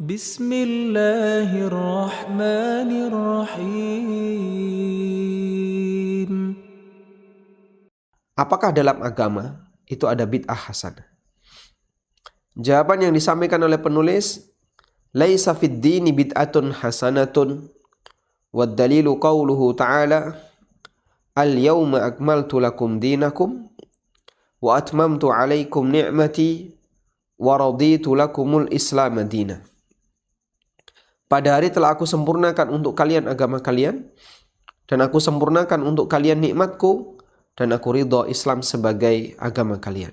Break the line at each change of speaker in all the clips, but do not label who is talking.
Bismillahirrahmanirrahim.
Apakah dalam agama itu ada bid'ah hasanah? Jawaban yang disampaikan oleh penulis, laisa fid dini bid'atun hasanatun wad dalilu qauluhu ta'ala al-yawma akmaltu lakum dinakum wa atmamtu 'alaikum ni'mati wa raditu lakumul islam madina. Pada hari telah aku sempurnakan untuk kalian agama kalian, dan aku sempurnakan untuk kalian nikmatku, dan aku ridha Islam sebagai agama kalian.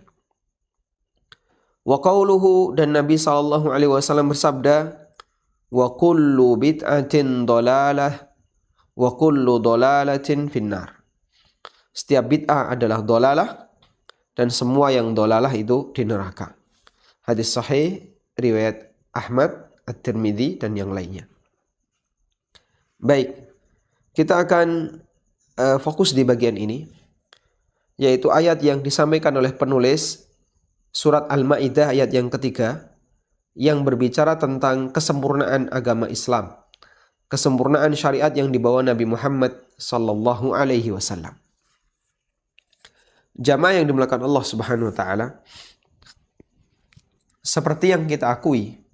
Wa qauluhu, dan Nabi SAW bersabda, wa kullu bid'atin dolalah wa kullu dolalatin finnar. Setiap bid'ah adalah dolalah, dan semua yang dolalah itu di neraka. Hadis sahih riwayat Ahmad, At-Tirmidzi dan yang lainnya. Baik, kita akan fokus di bagian ini, yaitu ayat yang disampaikan oleh penulis surat Al-Maidah ayat yang ketiga, yang berbicara tentang kesempurnaan agama Islam, kesempurnaan syariat yang dibawa Nabi Muhammad sallallahu alaihi wasallam. Jamaah yang dimuliakan Allah Subhanahu wa taala, seperti yang kita akui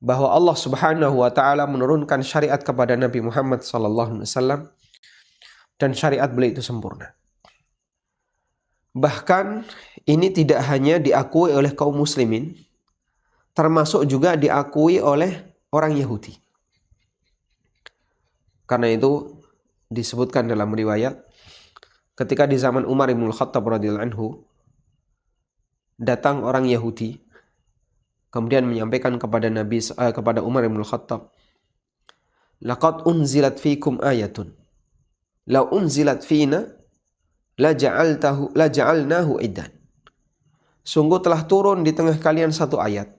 bahwa Allah Subhanahu wa taala menurunkan syariat kepada Nabi Muhammad sallallahu alaihi wasallam, dan syariat beliau itu sempurna. Bahkan ini tidak hanya diakui oleh kaum muslimin, termasuk juga diakui oleh orang Yahudi. Karena itu disebutkan dalam riwayat, ketika di zaman Umar bin Khattab radhiyallahu anhu, datang orang Yahudi kemudian menyampaikan kepada Umar bin Khattab, laqad unzilat fikum ayatun la unzilat fina la ja'alnahu iddan. Sungguh telah turun di tengah kalian satu ayat,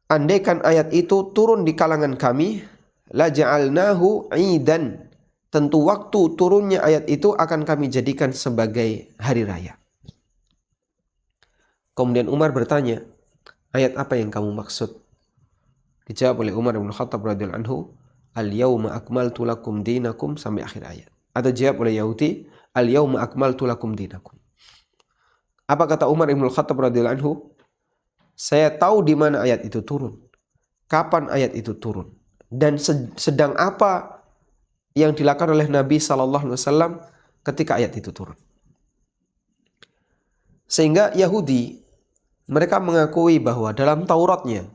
andaikan ayat itu turun di kalangan kami, la ja'alnahu idan, tentu waktu turunnya ayat itu akan kami jadikan sebagai hari raya. Kemudian Umar bertanya, ayat apa yang kamu maksud? Dijawab oleh Umar bin Khattab radhiyallahu anhu, al-yawma akmaltu lakum dinakum, sampai akhir ayat. Atau jawab oleh Yahudi, al-yawma akmaltu lakum dinakum. Apa kata Umar bin Khattab radhiyallahu anhu? Saya tahu di mana ayat itu turun, kapan ayat itu turun, dan sedang apa yang dilakukan oleh Nabi sallallahu alaihi wasallam ketika ayat itu turun. Sehingga Yahudi, mereka mengakui bahwa dalam Tauratnya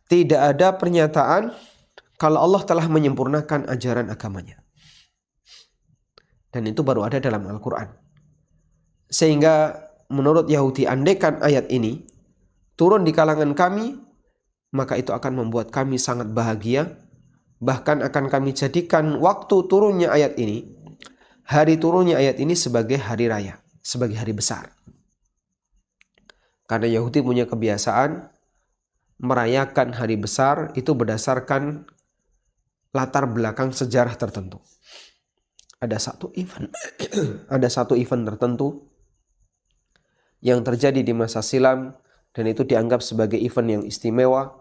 tidak ada pernyataan kalau Allah telah menyempurnakan ajaran agamanya. Dan itu baru ada dalam Al-Quran. Sehingga menurut Yahudi, andaikan ayat ini turun di kalangan kami, maka itu akan membuat kami sangat bahagia. Bahkan akan kami jadikan waktu turunnya ayat ini, hari turunnya ayat ini sebagai hari raya, sebagai hari besar. Karena Yahudi punya kebiasaan merayakan hari besar itu berdasarkan latar belakang sejarah tertentu. Ada satu event tertentu yang terjadi di masa silam, dan itu dianggap sebagai event yang istimewa.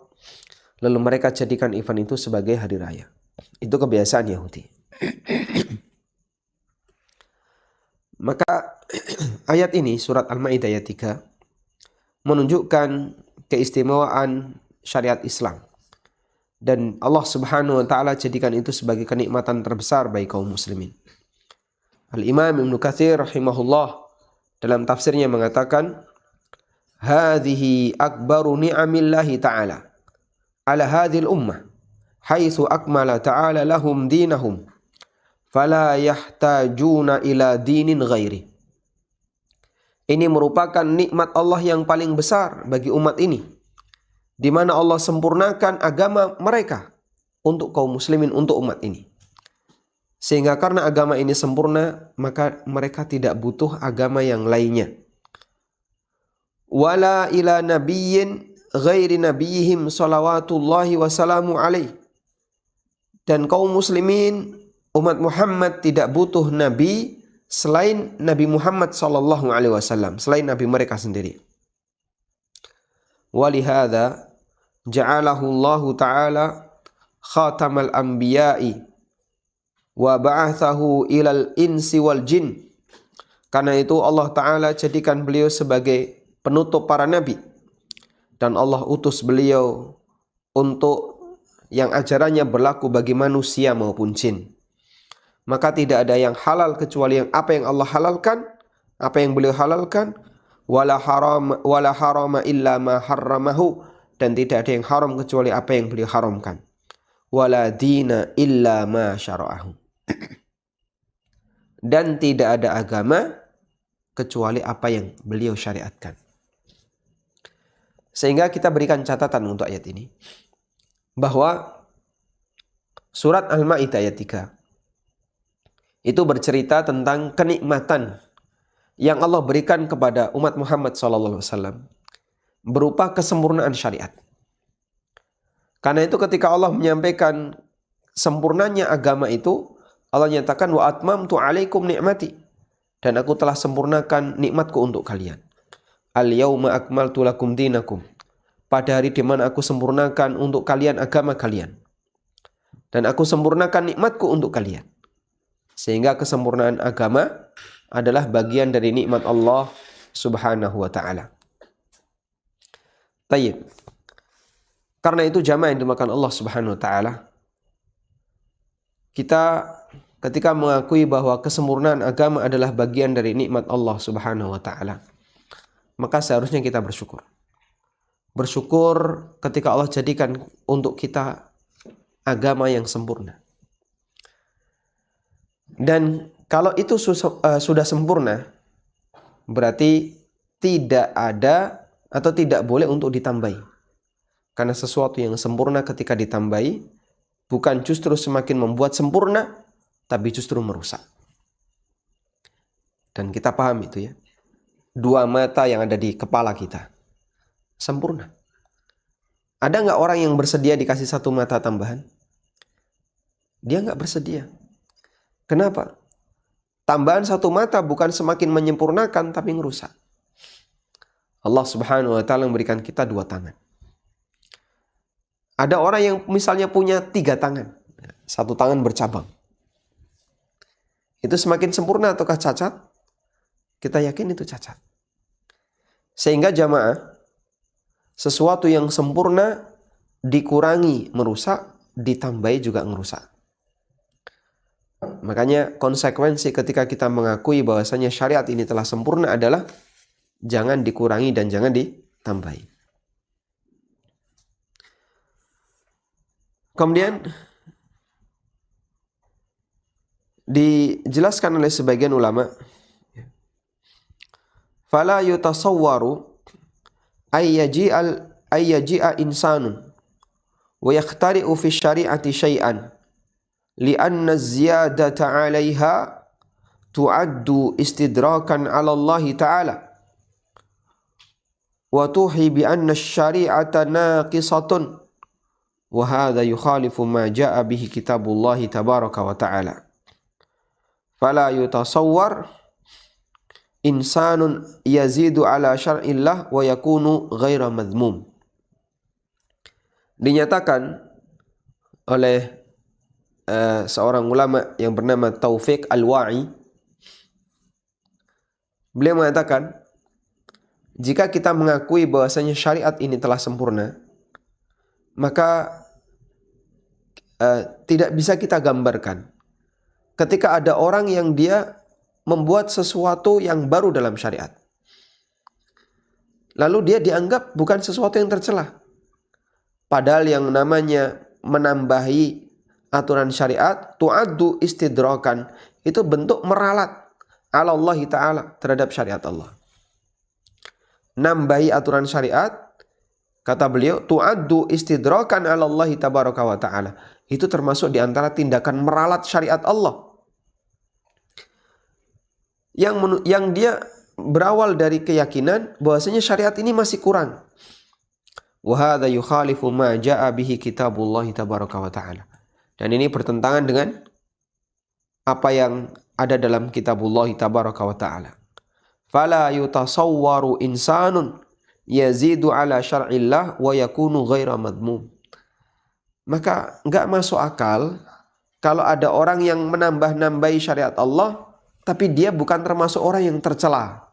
Lalu mereka jadikan event itu sebagai hari raya. Itu kebiasaan Yahudi. Maka ayat ini, surat Al-Maidah ayat 3, menunjukkan keistimewaan syariat Islam. Dan Allah Subhanahu wa taala jadikan itu sebagai kenikmatan terbesar bagi kaum muslimin. Al-Imam Ibnu Katsir rahimahullah dalam tafsirnya mengatakan, hadhihi akbaru ni'amillahi ta'ala ala hadhil ummah haitsu akmala ta'ala lahum dinahum fala yahtajuna ila dinin ghairi. Ini merupakan nikmat Allah yang paling besar bagi umat ini, di mana Allah sempurnakan agama mereka untuk kaum muslimin, untuk umat ini. Sehingga karena agama ini sempurna, maka mereka tidak butuh agama yang lainnya. Wala ila nabiyyin ghairi nabiyihim salawatullahi wassalamu alaih. Dan kaum muslimin, umat Muhammad tidak butuh nabi selain Nabi Muhammad sallallahu alaihi wasallam, selain nabi mereka sendiri. Walihada ja'alahu Allah Ta'ala khatamal anbiya'i wa ba'athahu ilal insi wal jin. Karena itu Allah Ta'ala jadikan beliau sebagai penutup para nabi, dan Allah utus beliau untuk yang ajarannya berlaku bagi manusia maupun jin. Maka tidak ada yang halal kecuali yang apa yang Allah halalkan, apa yang beliau halalkan. Wala harama illa ma harramahu, dan tidak ada yang haram kecuali apa yang beliau haramkan. Wala dina illa ma syara'ahu, dan tidak ada agama kecuali apa yang beliau syariatkan. Sehingga kita berikan catatan untuk ayat ini, bahwa surat Al-Ma'idah ayat 3 itu bercerita tentang kenikmatan yang Allah berikan kepada umat Muhammad SAW berupa kesempurnaan syariat. Karena itu ketika Allah menyampaikan sempurnanya agama itu, Allah nyatakan wa atmamtu alaikum ni'mati, dan aku telah sempurnakan nikmatku untuk kalian. Al-yauma akmaltu lakum dinakum, pada hari di mana aku sempurnakan untuk kalian agama kalian, dan aku sempurnakan nikmatku untuk kalian. Sehingga kesempurnaan agama adalah bagian dari nikmat Allah Subhanahu wa ta'ala. Tayyib. Karena itu jamaah yang dimakan Allah Subhanahu wa ta'ala, kita ketika mengakui bahwa kesempurnaan agama adalah bagian dari nikmat Allah Subhanahu wa ta'ala, maka seharusnya kita bersyukur. Bersyukur ketika Allah jadikan untuk kita agama yang sempurna. Dan kalau itu sudah sempurna, berarti tidak ada atau tidak boleh untuk ditambahi. Karena sesuatu yang sempurna ketika ditambahi, bukan justru semakin membuat sempurna, tapi justru merusak. Dan kita paham itu ya. Dua mata yang ada di kepala kita sempurna. Ada nggak orang yang bersedia dikasih satu mata tambahan? Dia nggak bersedia. Kenapa? Tambahan satu mata bukan semakin menyempurnakan, tapi merusak. Allah Subhanahu wa ta'ala memberikan kita dua tangan. Ada orang yang misalnya punya 3 tangan, satu tangan bercabang. Itu semakin sempurna ataukah cacat? Kita yakin itu cacat. Sehingga jamaah, sesuatu yang sempurna dikurangi merusak, ditambahi juga merusak. Makanya konsekuensi ketika kita mengakui bahwasanya syariat ini telah sempurna adalah jangan dikurangi dan jangan ditambahi. Kemudian dijelaskan oleh sebagian ulama, fala yutasawwaru ayyaji'a insanun wa yakhtari'u fi syari'ati syai'an li'anna ziyadata 'alaiha tu'addu istidrakan 'ala Allah ta'ala wa tuhi bi anna asy-syari'ata naqisatun wa hadha yukhalifu ma jaa'a bihi kitabullah tabaraka wa ta'ala. Fala yutasawwar insanun yazidu ala syar'illah wa yakunu ghaira madhmum. Dinyatakan oleh seorang ulama yang bernama Taufiq Al-Wa'i. Beliau mengatakan, jika kita mengakui bahwasanya syariat ini telah sempurna, maka tidak bisa kita gambarkan ketika ada orang yang dia membuat sesuatu yang baru dalam syariat, lalu dia dianggap bukan sesuatu yang tercela. Padahal yang namanya menambahi aturan syariat, tu'addu istidrakan, itu bentuk meralat ala Allah Ta'ala terhadap syariat Allah. Nambahi aturan syariat, kata beliau, tu'addu istidrakan ala Allah tabaraka wa ta'ala, itu termasuk diantara tindakan meralat syariat Allah. Yang dia berawal dari keyakinan bahwasanya syariat ini masih kurang. Wa hadza yukhalifu ma jaa bihi kitabullah tabaraka wa ta'ala. Dan ini bertentangan dengan apa yang ada dalam kitabullah tabaraka wa ta'ala. Fala yutasawwaru insanun yazidu ala syar'illah wa yakunu ghaira madmum. Maka enggak masuk akal kalau ada orang yang menambah-nambahi syariat Allah tapi dia bukan termasuk orang yang tercela.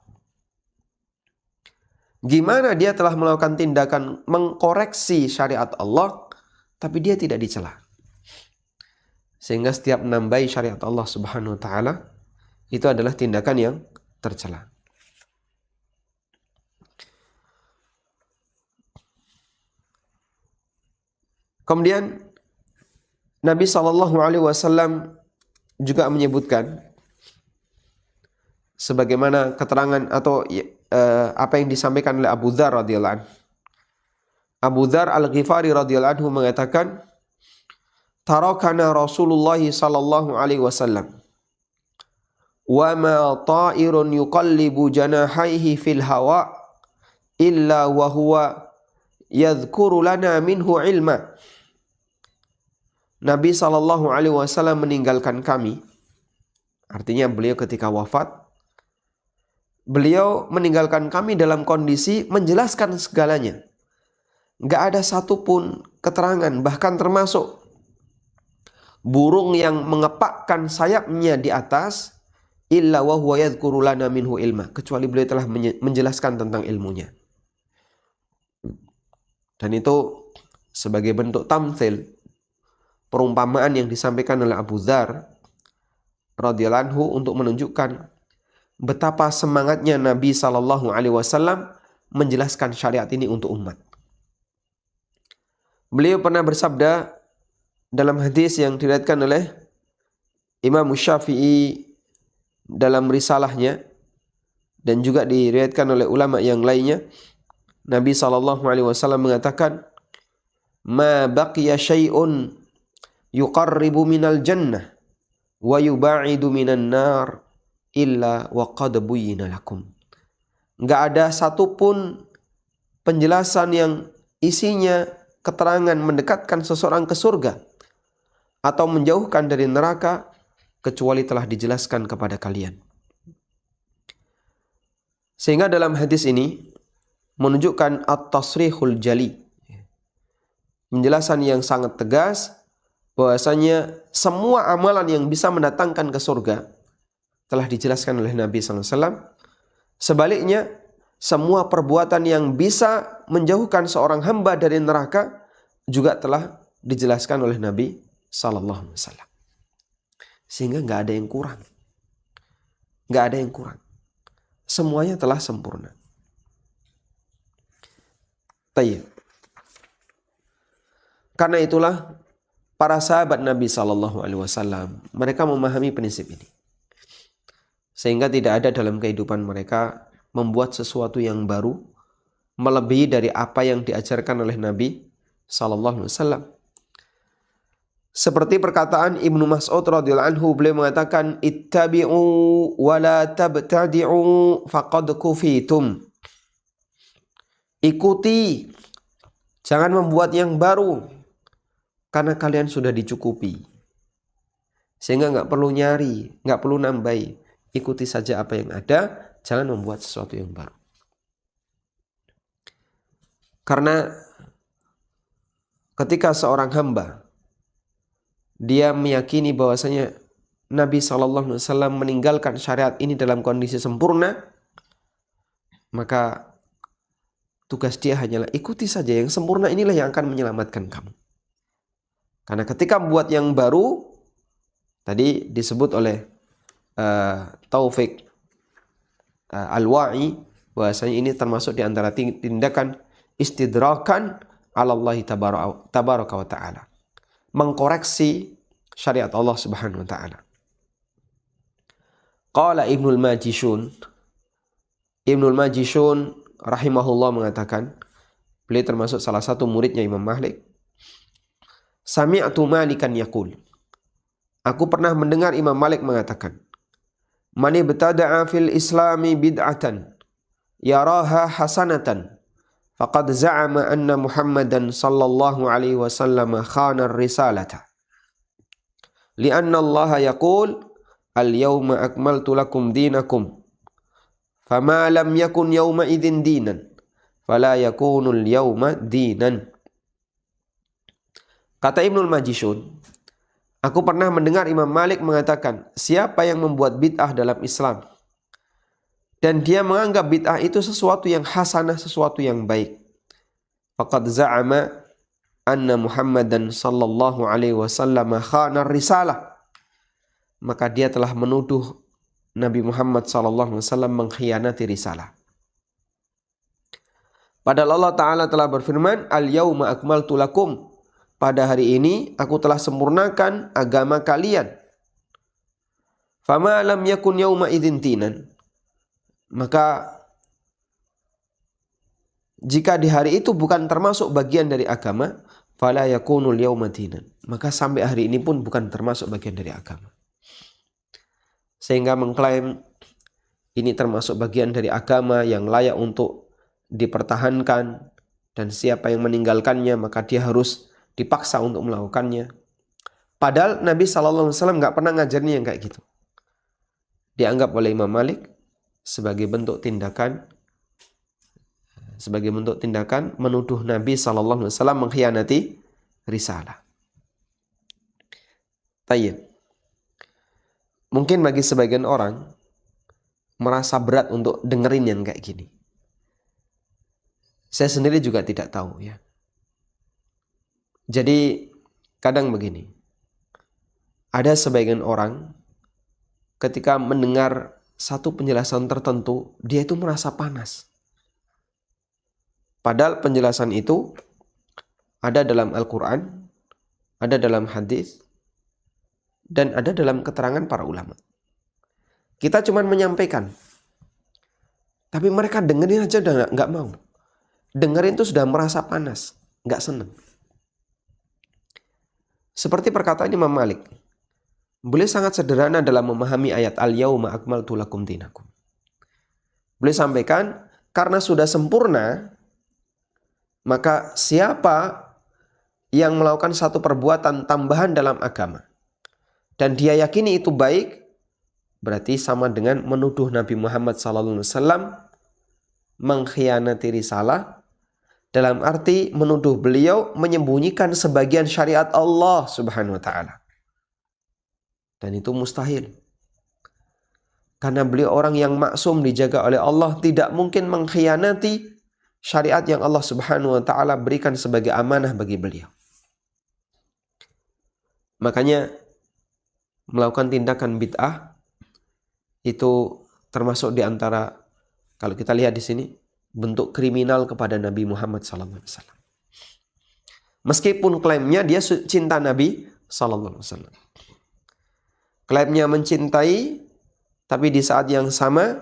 Gimana dia telah melakukan tindakan mengkoreksi syariat Allah tapi dia tidak dicela. Sehingga setiap menambahi syariat Allah Subhanahu wa taala itu adalah tindakan yang tercela. Kemudian Nabi SAW juga menyebutkan sebagaimana keterangan atau apa yang disampaikan oleh Abu Dzar radhiyallahu anhu. Abu Dzar Al-Ghifari radhiyallahu anhu mengatakan, tarakana Rasulullah sallallahu alaihi wasallam wa ma ta'irun yuqallibu janahaihi fil hawa illa wa huwa yadhkuru lana minhu ilma. Nabi sallallahu alaihi wasallam meninggalkan kami. Artinya beliau ketika wafat, beliau meninggalkan kami dalam kondisi menjelaskan segalanya. Enggak ada satupun keterangan, bahkan termasuk burung yang mengepakkan sayapnya di atas, illa wa huwa yadhkuru lana minhu ilma, kecuali beliau telah menjelaskan tentang ilmunya. Dan itu sebagai bentuk tamtsil, perumpamaan yang disampaikan oleh Abu Dzar radhiyallahu anhu untuk menunjukkan betapa semangatnya Nabi sallallahu alaihi wasallam menjelaskan syariat ini untuk umat. Beliau pernah bersabda dalam hadis yang diriwayatkan oleh Imam Syafi'i dalam risalahnya dan juga diriwayatkan oleh ulama yang lainnya, Nabi sallallahu alaihi wasallam mengatakan, "Ma baqiya syai'un yuqarribu minal jannah wa yuba'idu minan nar illa wa qad buyyina lakum." Enggak ada satupun penjelasan yang isinya keterangan mendekatkan seseorang ke surga atau menjauhkan dari neraka kecuali telah dijelaskan kepada kalian. Sehingga dalam hadis ini menunjukkan at-tasrihul jali, penjelasan yang sangat tegas bahwasanya semua amalan yang bisa mendatangkan ke surga telah dijelaskan oleh Nabi SAW. Sebaliknya, semua perbuatan yang bisa menjauhkan seorang hamba dari neraka juga telah dijelaskan oleh Nabi SAW. Sehingga nggak ada yang kurang, nggak ada yang kurang. Semuanya telah sempurna. Tayyib. Karena itulah para sahabat Nabi SAW, mereka memahami prinsip ini. Sehingga tidak ada dalam kehidupan mereka membuat sesuatu yang baru melebihi dari apa yang diajarkan oleh Nabi SAW. Seperti perkataan Ibnu Mas'ud radhiyallahu anhu, beliau mengatakan, ittabi'u wa la tabtadi'u faqad kufitum. Ikuti, jangan membuat yang baru, karena kalian sudah dicukupi. Sehingga nggak perlu nyari, nggak perlu nambahi. Ikuti saja apa yang ada, jangan membuat sesuatu yang baru. Karena ketika seorang hamba dia meyakini bahwasanya Nabi SAW meninggalkan syariat ini dalam kondisi sempurna, maka tugas dia hanyalah ikuti saja yang sempurna, inilah yang akan menyelamatkan kamu. Karena ketika membuat yang baru, tadi disebut oleh Taufik Al-Wa'i, bahwasanya ini termasuk di antara tindakan istidrakan ala Allah tabaraka wa ta'ala, mengkoreksi syariat Allah Subhanahu wa ta'ala. Qala Ibnul Majishun rahimahullah mengatakan, beliau termasuk salah satu muridnya Imam Malik. Sami'tu Malikan yaqul, aku pernah mendengar Imam Malik mengatakan, man ibtada'a fil islami bid'atan yaraha hasanatan faqad za'ama anna Muhammadan sallallahu alaihi wasallam khana ar-risalata li'anna Allah yaqul al-yawma akmaltu lakum dinakum fama lam yakun yawma idzin dinan fala yakunul yauma dinan. Kata Ibnul Majishun, aku pernah mendengar Imam Malik mengatakan, siapa yang membuat bid'ah dalam Islam dan dia menganggap bid'ah itu sesuatu yang hasanah, sesuatu yang baik, faqad za'ama anna Muhammadan sallallahu alaihi wasallam khana risalah, maka dia telah menuduh Nabi Muhammad sallallahu alaihi wasallam mengkhianati risalah. Padahal Allah Ta'ala telah berfirman, al-yauma akmaltu lakum, pada hari ini aku telah sempurnakan agama kalian. Fama lam yakun yauma idzin tinan, maka jika di hari itu bukan termasuk bagian dari agama, fala yakunul yauma dinan, maka sampai hari ini pun bukan termasuk bagian dari agama. Sehingga mengklaim ini termasuk bagian dari agama yang layak untuk dipertahankan, dan siapa yang meninggalkannya maka dia harus dipaksa untuk melakukannya. Padahal Nabi SAW nggak pernah ngajarin yang kayak gitu. Dianggap oleh Imam Malik sebagai bentuk tindakan menuduh Nabi SAW mengkhianati risalah. Tayyib. Mungkin bagi sebagian orang merasa berat untuk dengerin yang kayak gini. Saya sendiri juga tidak tahu ya. Jadi kadang begini, ada sebagian orang ketika mendengar satu penjelasan tertentu, dia itu merasa panas. Padahal penjelasan itu ada dalam Al-Quran, ada dalam hadis, dan ada dalam keterangan para ulama. Kita cuma menyampaikan, tapi mereka dengerin aja udah nggak mau. Dengerin itu sudah merasa panas, nggak senang. Seperti perkataan Imam Malik, beliau sangat sederhana dalam memahami ayat al-yauma akmaltu lakum dinakum. Beliau sampaikan, karena sudah sempurna, maka siapa yang melakukan satu perbuatan tambahan dalam agama dan dia yakini itu baik, berarti sama dengan menuduh Nabi Muhammad SAW mengkhianati risalah, dalam arti menuduh beliau menyembunyikan sebagian syariat Allah Subhanahu wa taala. Dan itu mustahil. Karena beliau orang yang maksum, dijaga oleh Allah, tidak mungkin mengkhianati syariat yang Allah Subhanahu wa taala berikan sebagai amanah bagi beliau. Makanya melakukan tindakan bid'ah itu termasuk di antara, kalau kita lihat di sini, bentuk kriminal kepada Nabi Muhammad SAW. Meskipun klaimnya dia cinta Nabi SAW, klaimnya mencintai, tapi di saat yang sama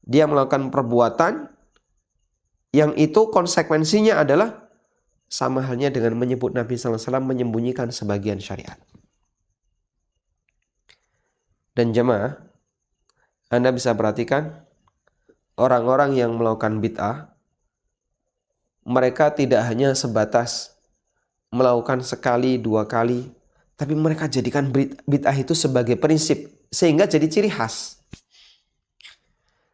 dia melakukan perbuatan yang itu konsekuensinya adalah sama halnya dengan menyebut Nabi SAW menyembunyikan sebagian syariat. Dan jemaah, Anda bisa perhatikan orang-orang yang melakukan bid'ah, mereka tidak hanya sebatas melakukan sekali, dua kali, tapi mereka jadikan bid'ah itu sebagai prinsip, sehingga jadi ciri khas.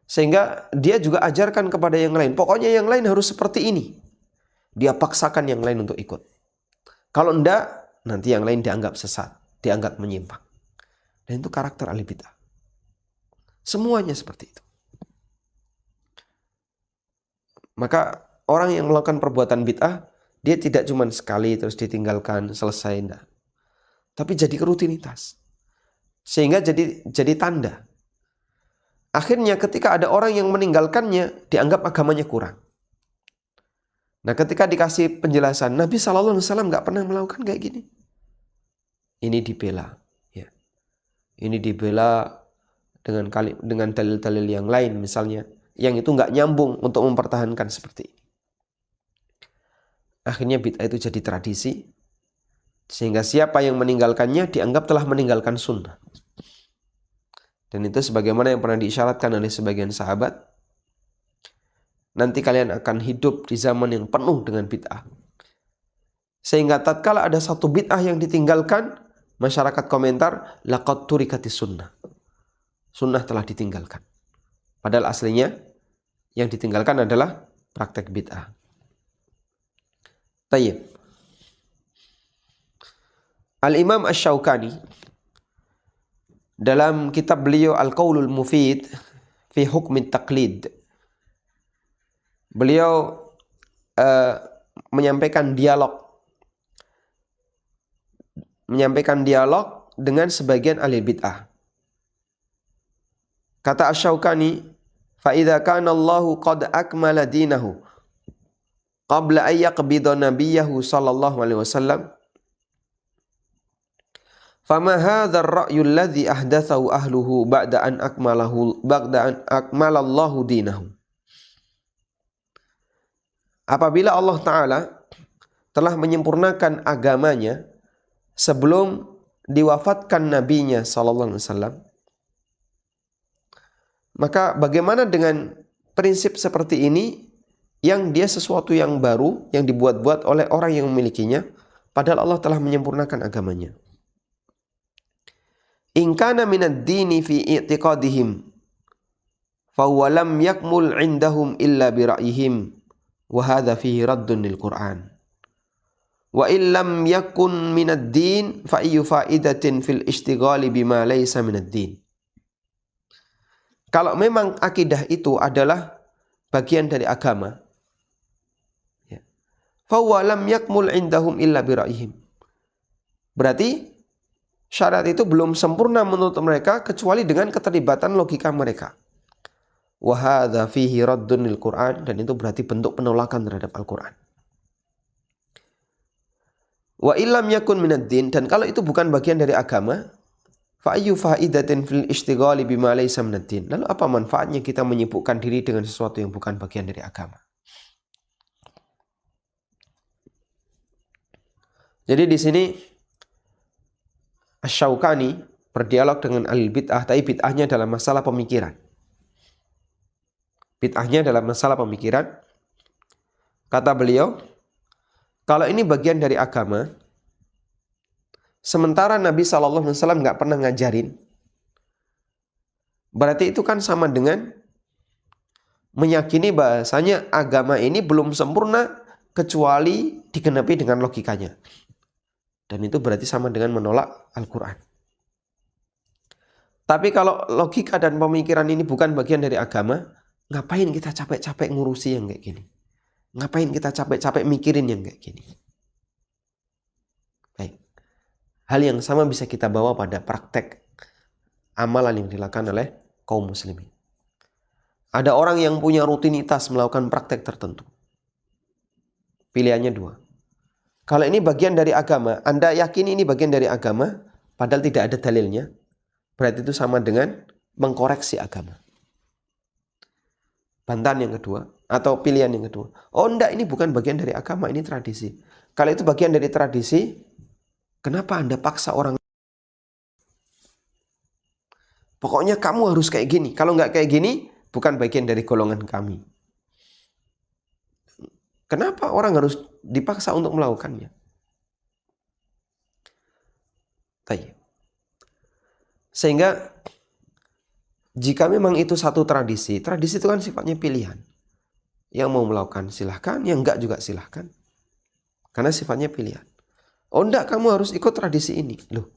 Sehingga dia juga ajarkan kepada yang lain, pokoknya yang lain harus seperti ini. Dia paksakan yang lain untuk ikut. Kalau enggak, nanti yang lain dianggap sesat, dianggap menyimpang. Dan itu karakter ahli bid'ah. Semuanya seperti itu. Maka orang yang melakukan perbuatan bid'ah, dia tidak cuma sekali terus ditinggalkan, selesai, enggak. Tapi jadi rutinitas. Sehingga jadi tanda. Akhirnya ketika ada orang yang meninggalkannya, dianggap agamanya kurang. Nah, ketika dikasih penjelasan, Nabi SAW nggak pernah melakukan kayak gini. Ini dibela. Ya. Ini dibela dengan dalil-dalil yang lain misalnya, yang itu nggak nyambung untuk mempertahankan seperti ini. Akhirnya bid'ah itu jadi tradisi, sehingga siapa yang meninggalkannya dianggap telah meninggalkan sunnah. Dan itu sebagaimana yang pernah diisyaratkan oleh sebagian sahabat, nanti kalian akan hidup di zaman yang penuh dengan bid'ah. Sehingga tatkala ada satu bid'ah yang ditinggalkan, masyarakat komentar, laqad turikatis sunnah. Sunnah telah ditinggalkan. Padahal aslinya yang ditinggalkan adalah praktek bid'ah. Tayyib. Al-Imam Asy-Syaukani dalam kitab beliau Al-Qaulul Mufid fi Hukmi Taqlid, beliau menyampaikan dialog dengan sebagian ahli bid'ah. Kata Asy-Syaukani, fa idza kana Allahu qad akmala dinahu qabla an yaqbida nabiyahu sallallahu alaihi wasallam, fama hadzal ra'yu alladhi ahdatsahu ahluhu ba'da an akmalallahu dinahu. Apabila Allah Ta'ala telah menyempurnakan agamanya sebelum diwafatkan nabinya sallallahu alaihi wasallam, maka bagaimana dengan prinsip seperti ini yang dia sesuatu yang baru yang dibuat-buat oleh orang yang memilikinya padahal Allah telah menyempurnakan agamanya. In kana minad dini fi i'tiqadihim fa huwa lam yakmul 'indahum illa bi ra'yihim wa hadha fihi raddun lil Qur'an. Wa in lam yakun minad din fa ayyu fa'idatin fil ishtighali bima laysa minad din. Kalau memang akidah itu adalah bagian dari agama, ya, fa huwa lam yakmul 'indahum illa bi ra'yihim. Berarti syarat itu belum sempurna menurut mereka kecuali dengan keterlibatan logika mereka. Wa hadza fihi raddun lil Qur'an, dan itu berarti bentuk penolakan terhadap Al-Qur'an. Wa illam yakun minad din, dan kalau itu bukan bagian dari agama, fa ayyu fa'idatin fil ishtighali bima laysa minad din. Lalu apa manfaatnya kita menyibukkan diri dengan sesuatu yang bukan bagian dari agama? Jadi di sini Asy-Syaukani berdialog dengan ahli bid'ah, tapi bid'ahnya dalam masalah pemikiran. Bid'ahnya dalam masalah pemikiran. Kata beliau, kalau ini bagian dari agama, sementara Nabi SAW nggak pernah ngajarin, berarti itu kan sama dengan meyakini bahasanya agama ini belum sempurna kecuali digenapi dengan logikanya. Dan itu berarti sama dengan menolak Al-Quran. Tapi kalau logika dan pemikiran ini bukan bagian dari agama, ngapain kita capek-capek ngurusi yang kayak gini? Ngapain kita capek-capek mikirin yang kayak gini? Baik. Hal yang sama bisa kita bawa pada praktek amalan yang dilakukan oleh kaum muslimin. Ada orang yang punya rutinitas melakukan praktek tertentu. Pilihannya dua. Kalau ini bagian dari agama, Anda yakin ini bagian dari agama, padahal tidak ada dalilnya, berarti itu sama dengan mengkoreksi agama. Bantahan yang kedua, atau pilihan yang kedua. Oh enggak, ini bukan bagian dari agama, ini tradisi. Kalau itu bagian dari tradisi, kenapa Anda paksa orang? Pokoknya kamu harus kayak gini. Kalau enggak kayak gini, bukan bagian dari golongan kami. Kenapa orang harus dipaksa untuk melakukannya? Sehingga jika memang itu satu tradisi, tradisi itu kan sifatnya pilihan. Yang mau melakukan silahkan, yang enggak juga silahkan. Karena sifatnya pilihan. Oh enggak, kamu harus ikut tradisi ini. Loh,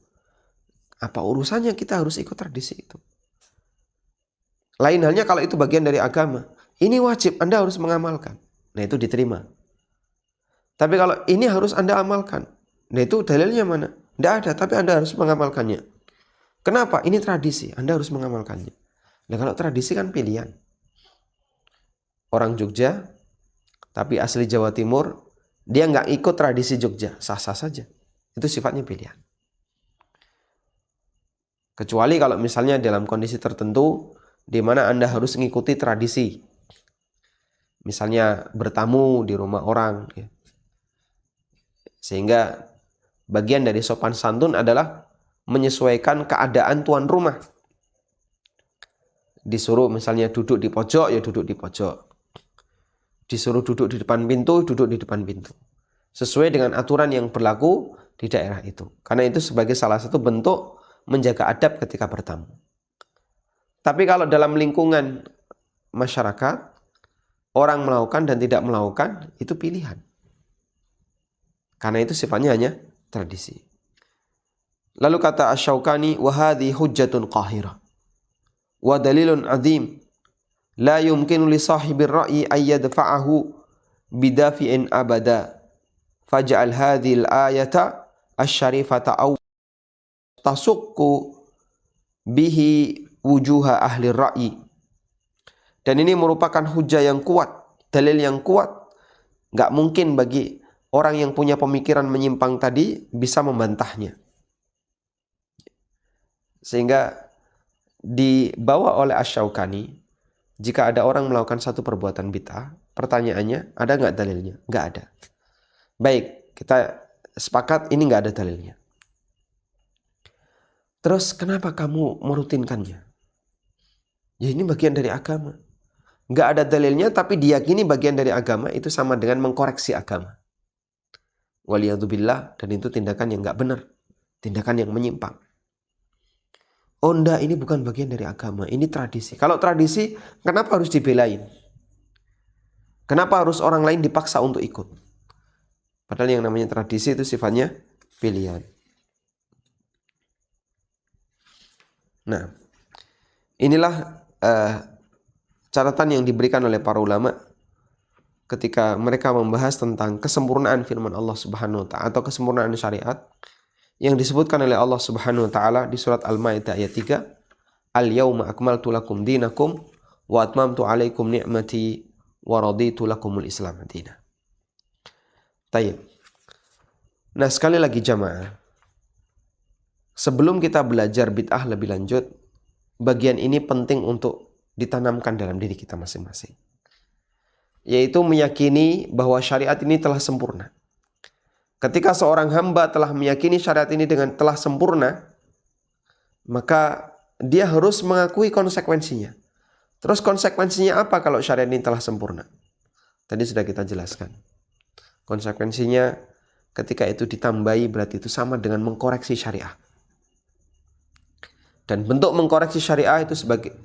apa urusannya kita harus ikut tradisi itu? Lain halnya kalau itu bagian dari agama. Ini wajib, Anda harus mengamalkan. Nah itu diterima. Tapi kalau ini harus Anda amalkan. Nah itu dalilnya mana? Tidak ada, tapi Anda harus mengamalkannya. Kenapa? Ini tradisi, Anda harus mengamalkannya. Nah kalau tradisi kan pilihan. Orang Jogja, tapi asli Jawa Timur, dia nggak ikut tradisi Jogja, sah-sah saja. Itu sifatnya pilihan. Kecuali kalau misalnya dalam kondisi tertentu, di mana Anda harus mengikuti tradisi. Misalnya bertamu di rumah orang. Ya. Sehingga bagian dari sopan santun adalah menyesuaikan keadaan tuan rumah. Disuruh misalnya duduk di pojok, ya duduk di pojok. Disuruh duduk di depan pintu, duduk di depan pintu. Sesuai dengan aturan yang berlaku di daerah itu. Karena itu sebagai salah satu bentuk menjaga adab ketika bertamu. Tapi kalau dalam lingkungan masyarakat, orang melakukan dan tidak melakukan itu pilihan. Karena itu sifatnya hanya tradisi. Lalu kata Asy-Syaukani, wa hadhi hujjatun qahirah wa dalilun azim la yumkinu li sahibir ra'yi ay yadfa'ahu bidafi'in abada faj'al hadhil ayata asy-syarifata aw tasukku bihi wujuha ahli ra'yi. Dan ini merupakan hujah yang kuat, dalil yang kuat. Gak mungkin bagi orang yang punya pemikiran menyimpang tadi bisa membantahnya. Sehingga dibawa oleh Asy-Syaukani, jika ada orang melakukan satu perbuatan bid'ah, pertanyaannya, ada nggak dalilnya? Nggak ada. Baik, kita sepakat ini nggak ada dalilnya. Terus kenapa kamu merutinkannya? Ya ini bagian dari agama. Nggak ada dalilnya tapi diyakini bagian dari agama, itu sama dengan mengkoreksi agama. Waliyadzubillah, dan itu tindakan yang nggak benar, tindakan yang menyimpang. Oh enggak, ini bukan bagian dari agama, ini tradisi. Kalau tradisi, kenapa harus dibelain? Kenapa harus orang lain dipaksa untuk ikut? Padahal yang namanya tradisi itu sifatnya pilihan. Nah, inilah catatan yang diberikan oleh para ulama ketika mereka membahas tentang kesempurnaan firman Allah Subhanahu wa ta'ala atau kesempurnaan syariat yang disebutkan oleh Allah Subhanahu wa ta'ala di surat Al-Maidah ayat 3, Al-yawma akmaltu lakum dinakum wa atmamtu alaikum ni'mati wa raditu lakumul Islam madina. Tayyib. Nah, sekali lagi jamaah, sebelum kita belajar bid'ah lebih lanjut, bagian ini penting untuk ditanamkan dalam diri kita masing-masing. Yaitu meyakini bahwa syariat ini telah sempurna. Ketika seorang hamba telah meyakini syariat ini dengan telah sempurna, maka dia harus mengakui konsekuensinya. Terus konsekuensinya apa kalau syariat ini telah sempurna? Tadi sudah kita jelaskan. Konsekuensinya ketika itu ditambahi berarti itu sama dengan mengkoreksi syariah. Dan bentuk mengkoreksi syariah itu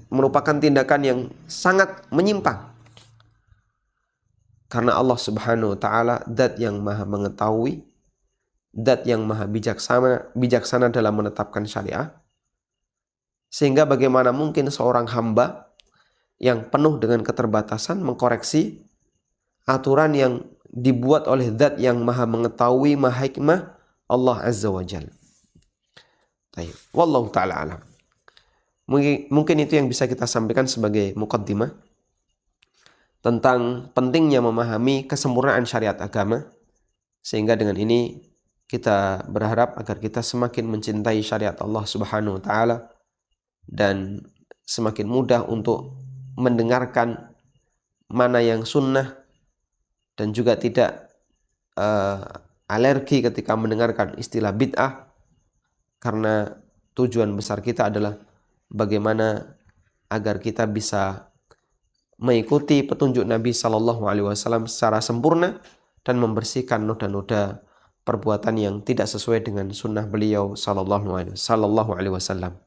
merupakan tindakan yang sangat menyimpang. Karena Allah Subhanahu wa ta'ala zat yang maha mengetahui, zat yang maha bijaksana dalam menetapkan syariah. Sehingga bagaimana mungkin seorang hamba yang penuh dengan keterbatasan mengkoreksi aturan yang dibuat oleh zat yang maha mengetahui, maha hikmah, Allah Azza wa Jalla. Baik, wallahu ta'ala alam. Mungkin itu yang bisa kita sampaikan sebagai muqaddimah tentang pentingnya memahami kesempurnaan syariat agama, sehingga dengan ini kita berharap agar kita semakin mencintai syariat Allah Subhanahu wa ta'ala dan semakin mudah untuk mendengarkan mana yang sunnah dan juga tidak alergi ketika mendengarkan istilah bid'ah, karena tujuan besar kita adalah bagaimana agar kita bisa mengikuti petunjuk Nabi SAW secara sempurna dan membersihkan noda-noda perbuatan yang tidak sesuai dengan sunnah beliau sallallahu alaihi wasallam.